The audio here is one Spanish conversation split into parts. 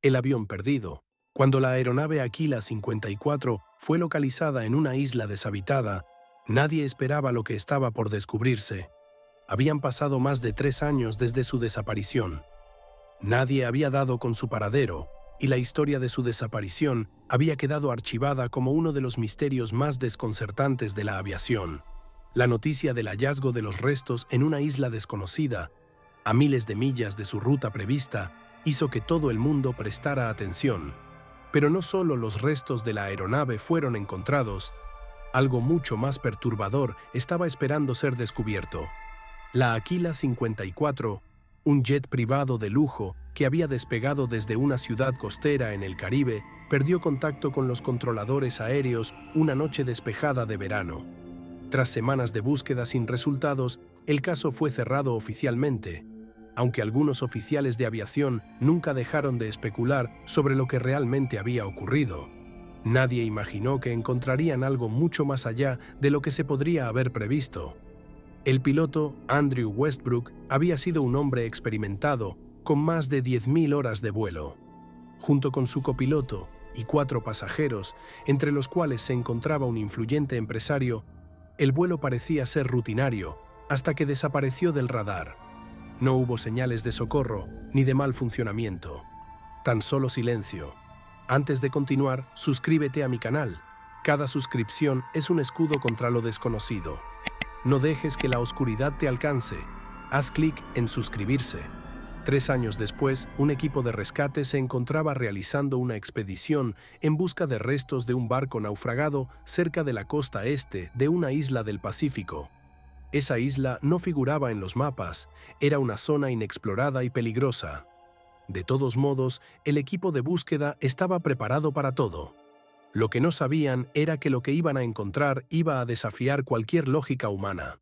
El avión perdido. Cuando la aeronave Aquila 54 fue localizada en una isla deshabitada, nadie esperaba lo que estaba por descubrirse. Habían pasado más de 3 años desde su desaparición. Nadie había dado con su paradero, y la historia de su desaparición había quedado archivada como uno de los misterios más desconcertantes de la aviación. La noticia del hallazgo de los restos en una isla desconocida, a miles de millas de su ruta prevista, hizo que todo el mundo prestara atención. Pero no solo los restos de la aeronave fueron encontrados, algo mucho más perturbador estaba esperando ser descubierto. La Aquila 54, un jet privado de lujo que había despegado desde una ciudad costera en el Caribe, perdió contacto con los controladores aéreos una noche despejada de verano. Tras semanas de búsqueda sin resultados, el caso fue cerrado oficialmente, aunque algunos oficiales de aviación nunca dejaron de especular sobre lo que realmente había ocurrido. Nadie imaginó que encontrarían algo mucho más allá de lo que se podría haber previsto. El piloto, Andrew Westbrook, había sido un hombre experimentado, con más de 10.000 horas de vuelo. Junto con su copiloto y 4 pasajeros, entre los cuales se encontraba un influyente empresario, el vuelo parecía ser rutinario, hasta que desapareció del radar. No hubo señales de socorro ni de mal funcionamiento. Tan solo silencio. Antes de continuar, suscríbete a mi canal. Cada suscripción es un escudo contra lo desconocido. No dejes que la oscuridad te alcance. Haz clic en suscribirse. 3 años después, un equipo de rescate se encontraba realizando una expedición en busca de restos de un barco naufragado cerca de la costa este de una isla del Pacífico. Esa isla no figuraba en los mapas, era una zona inexplorada y peligrosa. De todos modos, el equipo de búsqueda estaba preparado para todo. Lo que no sabían era que lo que iban a encontrar iba a desafiar cualquier lógica humana.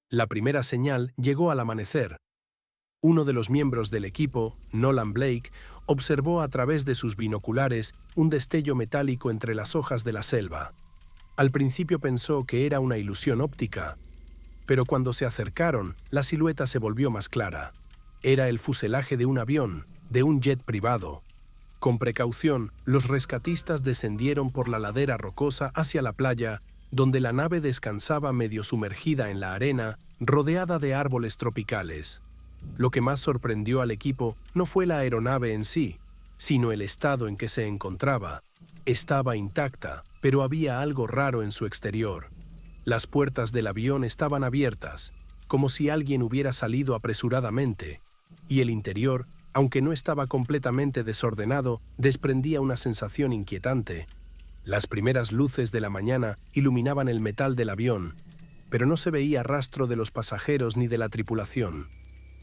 La primera señal llegó al amanecer. Uno de los miembros del equipo, Nolan Blake, observó a través de sus binoculares un destello metálico entre las hojas de la selva. Al principio pensó que era una ilusión óptica, pero cuando se acercaron, la silueta se volvió más clara. Era el fuselaje de un avión, de un jet privado. Con precaución, los rescatistas descendieron por la ladera rocosa hacia la playa, donde la nave descansaba medio sumergida en la arena, rodeada de árboles tropicales. Lo que más sorprendió al equipo no fue la aeronave en sí, sino el estado en que se encontraba. Estaba intacta, pero había algo raro en su exterior. Las puertas del avión estaban abiertas, como si alguien hubiera salido apresuradamente, y el interior, aunque no estaba completamente desordenado, desprendía una sensación inquietante. Las primeras luces de la mañana iluminaban el metal del avión, pero no se veía rastro de los pasajeros ni de la tripulación.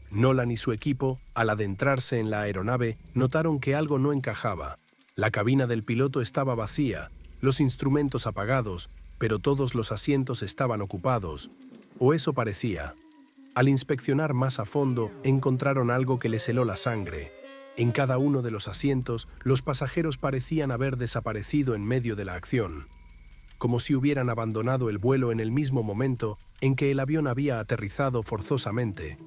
Nolan y su equipo, al adentrarse en la aeronave, notaron que algo no encajaba. La cabina del piloto estaba vacía, los instrumentos apagados, pero todos los asientos estaban ocupados, o eso parecía. Al inspeccionar más a fondo, encontraron algo que les heló la sangre. En cada uno de los asientos, los pasajeros parecían haber desaparecido en medio de la acción, como si hubieran abandonado el vuelo en el mismo momento en que el avión había aterrizado forzosamente.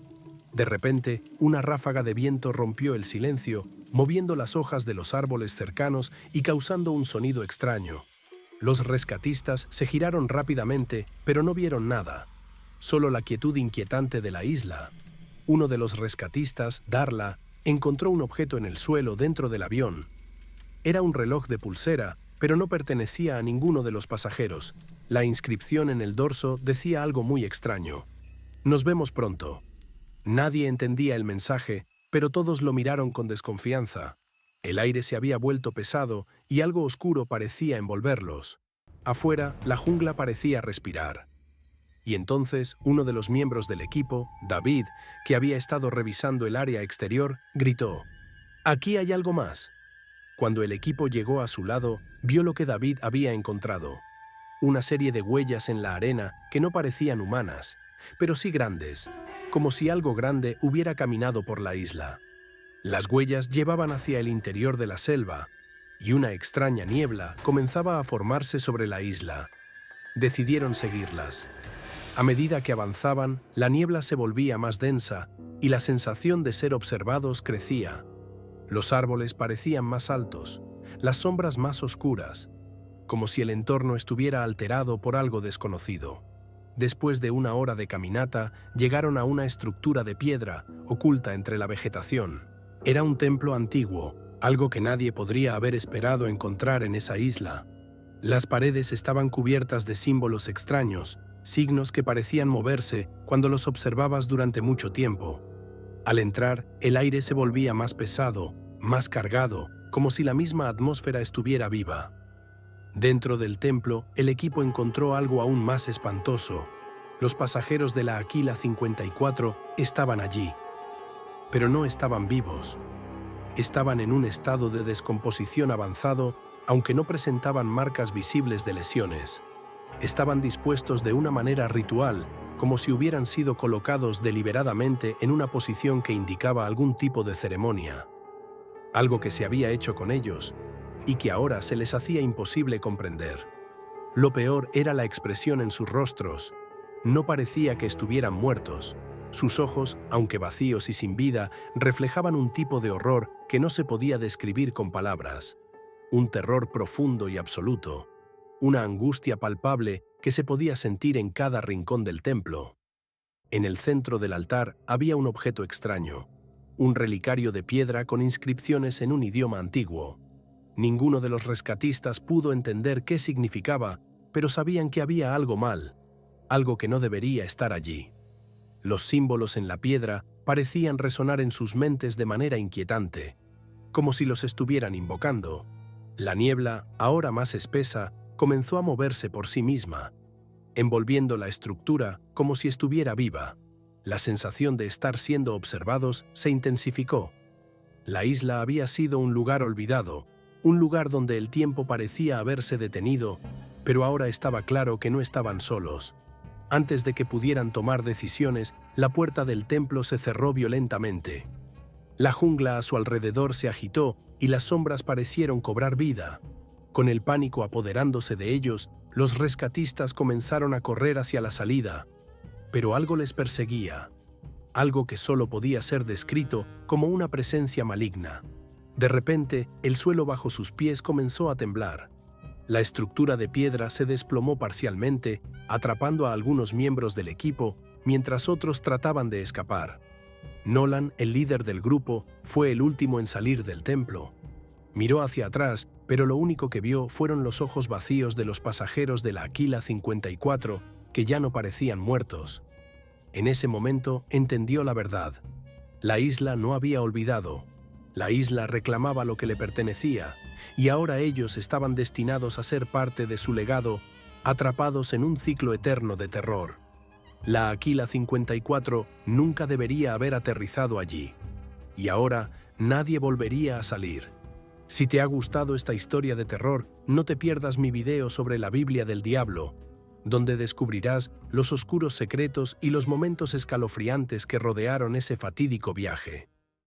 De repente, una ráfaga de viento rompió el silencio, moviendo las hojas de los árboles cercanos y causando un sonido extraño. Los rescatistas se giraron rápidamente, pero no vieron nada, solo la quietud inquietante de la isla. Uno de los rescatistas, Darla, encontró un objeto en el suelo dentro del avión. Era un reloj de pulsera, pero no pertenecía a ninguno de los pasajeros. La inscripción en el dorso decía algo muy extraño. «Nos vemos pronto». Nadie entendía el mensaje, pero todos lo miraron con desconfianza. El aire se había vuelto pesado y algo oscuro parecía envolverlos. Afuera, la jungla parecía respirar. Y entonces, uno de los miembros del equipo, David, que había estado revisando el área exterior, gritó: «¡Aquí hay algo más!». Cuando el equipo llegó a su lado, vio lo que David había encontrado. Una serie de huellas en la arena que no parecían humanas, pero sí grandes, como si algo grande hubiera caminado por la isla. Las huellas llevaban hacia el interior de la selva, y una extraña niebla comenzaba a formarse sobre la isla. Decidieron seguirlas. A medida que avanzaban, la niebla se volvía más densa y la sensación de ser observados crecía. Los árboles parecían más altos, las sombras más oscuras, como si el entorno estuviera alterado por algo desconocido. Después de una hora de caminata, llegaron a una estructura de piedra oculta entre la vegetación. Era un templo antiguo, algo que nadie podría haber esperado encontrar en esa isla. Las paredes estaban cubiertas de símbolos extraños, signos que parecían moverse cuando los observabas durante mucho tiempo. Al entrar, el aire se volvía más pesado, más cargado, como si la misma atmósfera estuviera viva. Dentro del templo, el equipo encontró algo aún más espantoso. Los pasajeros de la Aquila 54 estaban allí, pero no estaban vivos. Estaban en un estado de descomposición avanzado, aunque no presentaban marcas visibles de lesiones. Estaban dispuestos de una manera ritual, como si hubieran sido colocados deliberadamente en una posición que indicaba algún tipo de ceremonia. Algo que se había hecho con ellos y que ahora se les hacía imposible comprender. Lo peor era la expresión en sus rostros. No parecía que estuvieran muertos. Sus ojos, aunque vacíos y sin vida, reflejaban un tipo de horror que no se podía describir con palabras. Un terror profundo y absoluto. Una angustia palpable que se podía sentir en cada rincón del templo. En el centro del altar había un objeto extraño. Un relicario de piedra con inscripciones en un idioma antiguo. Ninguno de los rescatistas pudo entender qué significaba, pero sabían que había algo mal, algo que no debería estar allí. Los símbolos en la piedra parecían resonar en sus mentes de manera inquietante, como si los estuvieran invocando. La niebla, ahora más espesa, comenzó a moverse por sí misma, envolviendo la estructura como si estuviera viva. La sensación de estar siendo observados se intensificó. La isla había sido un lugar olvidado, un lugar donde el tiempo parecía haberse detenido, pero ahora estaba claro que no estaban solos. Antes de que pudieran tomar decisiones, la puerta del templo se cerró violentamente. La jungla a su alrededor se agitó y las sombras parecieron cobrar vida. Con el pánico apoderándose de ellos, los rescatistas comenzaron a correr hacia la salida. Pero algo les perseguía, algo que solo podía ser descrito como una presencia maligna. De repente, el suelo bajo sus pies comenzó a temblar. La estructura de piedra se desplomó parcialmente, atrapando a algunos miembros del equipo, mientras otros trataban de escapar. Nolan, el líder del grupo, fue el último en salir del templo. Miró hacia atrás, pero lo único que vio fueron los ojos vacíos de los pasajeros de la Aquila 54, que ya no parecían muertos. En ese momento entendió la verdad. La isla no había olvidado. La isla reclamaba lo que le pertenecía, y ahora ellos estaban destinados a ser parte de su legado, atrapados en un ciclo eterno de terror. La Aquila 54 nunca debería haber aterrizado allí, y ahora nadie volvería a salir. Si te ha gustado esta historia de terror, no te pierdas mi video sobre la Biblia del Diablo, donde descubrirás los oscuros secretos y los momentos escalofriantes que rodearon ese fatídico viaje.